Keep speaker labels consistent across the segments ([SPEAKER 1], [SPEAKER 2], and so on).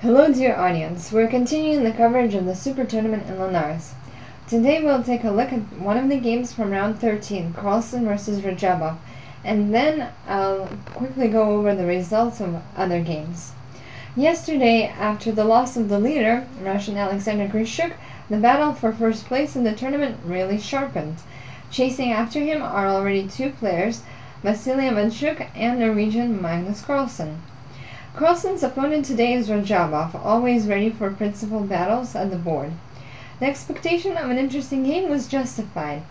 [SPEAKER 1] Hello dear audience, we're continuing the coverage of the Super Tournament in Linares. Today we'll take a look at one of the games from round 13, Carlsen versus Radjabov, and then I'll quickly go over the results of other games. Yesterday, after the loss of the leader, Russian Alexander Grishuk, the battle for first place in the tournament really sharpened. Chasing after him are already two players, Vasily Ivanchuk and Norwegian Magnus Carlsen. Carlsen's opponent today is Radjabov, always ready for principal battles at the board. The expectation of an interesting game was justified.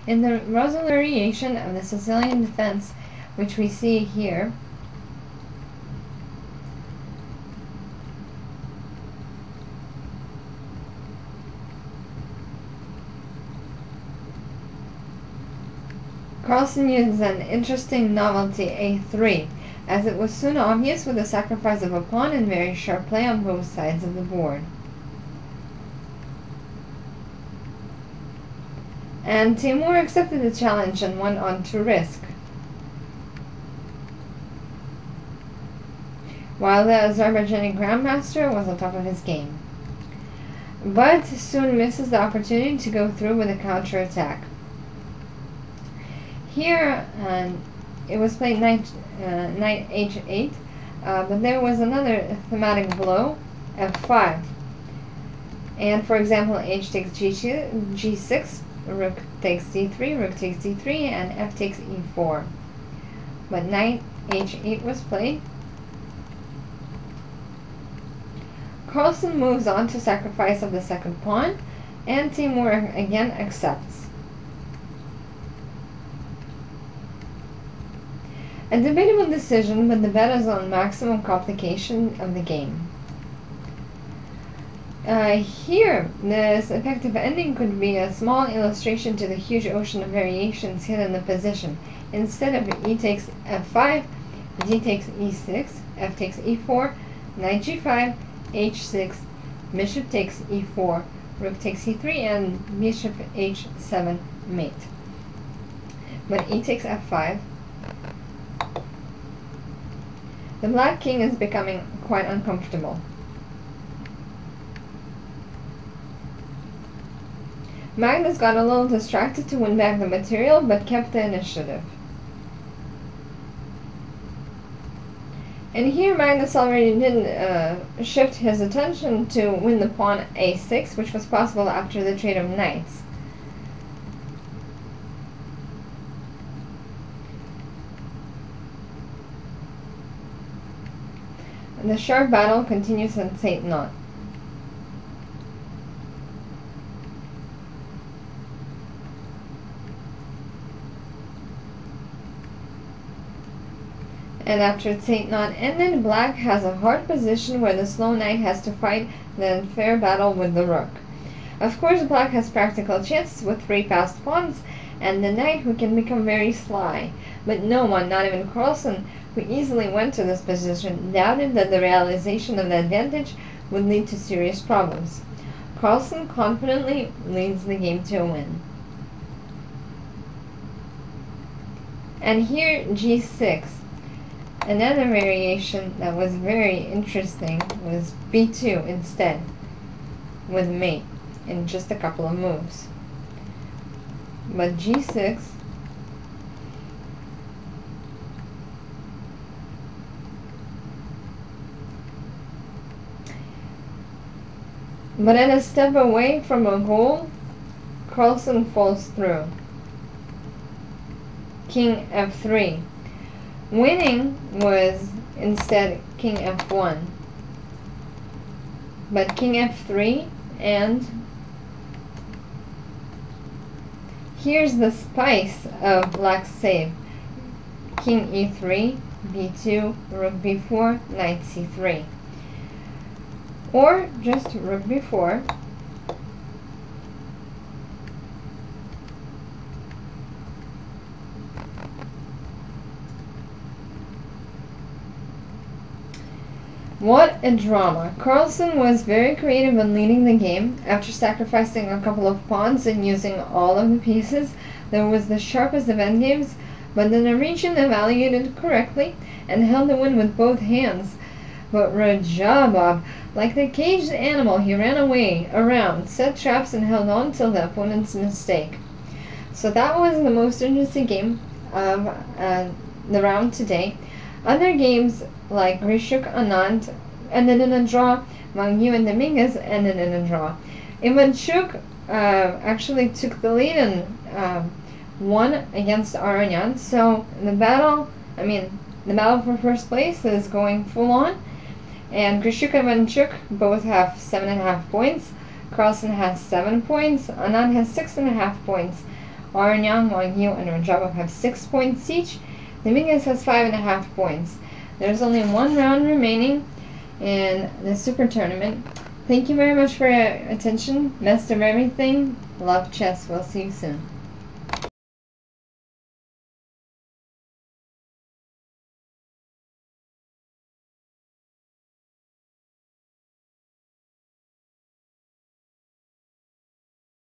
[SPEAKER 1] In the Rosal variation of the Sicilian defense, which we see here, Carlsen used an interesting novelty a3, as it was soon obvious with the sacrifice of a pawn and very sharp play on both sides of the board. And Timur accepted the challenge and went on to risk, while the Azerbaijani grandmaster was on top of his game, but soon misses the opportunity to go through with a counter-attack. Here, it was played knight h8, but there was another thematic blow, f5. And for example, h takes g6, rook takes d3, rook takes d3, and f takes e4. But knight h8 was played. Carlsen moves on to sacrifice of the second pawn, and Timur again accepts. A debatable decision, but the bet is on maximum complication of the game. Here, this effective ending could be a small illustration to the huge ocean of variations hidden in the position. Instead of e takes f5, d takes e6, f takes e4, knight g5, h6, bishop takes e4, rook takes e3, and bishop h7 mate. But e takes f5, the black king is becoming quite uncomfortable. Magnus got a little distracted to win back the material, but kept the initiative. And here Magnus already did shift his attention to win the pawn a6, which was possible after the trade of knights. The sharp battle continues on St. Knot. And after St. Knot ended, black has a hard position where the slow knight has to fight the unfair battle with the rook. Of course, black has practical chances with three passed pawns and the knight, who can become very sly. But no one, not even Carlsen, who easily went to this position, doubted that the realization of the advantage would lead to serious problems. Carlsen confidently leads the game to a win. And here g6. Another variation that was very interesting was b2 instead, with mate in just a couple of moves. But g6, but at a step away from a goal, Carlsen falls through. King f3. Winning was instead king f1. But king f3, and here's the spice of black's save. King e3, b2, rook b4, knight c3. Or just rook b4, what a drama. Carlsen was very creative in leading the game. After sacrificing a couple of pawns and using all of the pieces, there was the sharpest of endgames, but the Norwegian evaluated correctly and held the win with both hands. But Radjabov, like the caged animal, he ran away, around, set traps, and held on till the opponent's mistake. So that was the most interesting game of the round today. Other games like Grishuk Anand ended in a draw. Wang Yu and Dominguez ended in a draw. Ivanchuk actually took the lead and won against Aranyan. So the battle for first place is going full on. And Grishuk and Ivanchuk both have 7.5 points. Carlsen has 7 points. Anand has 6.5 points. Aranyan, Wang Yu, and Radjabov have 6 points each. Dominguez has 5.5 points. There's only one round remaining in the Super Tournament. Thank you very much for your attention. Best of everything. Love chess. We'll see you soon.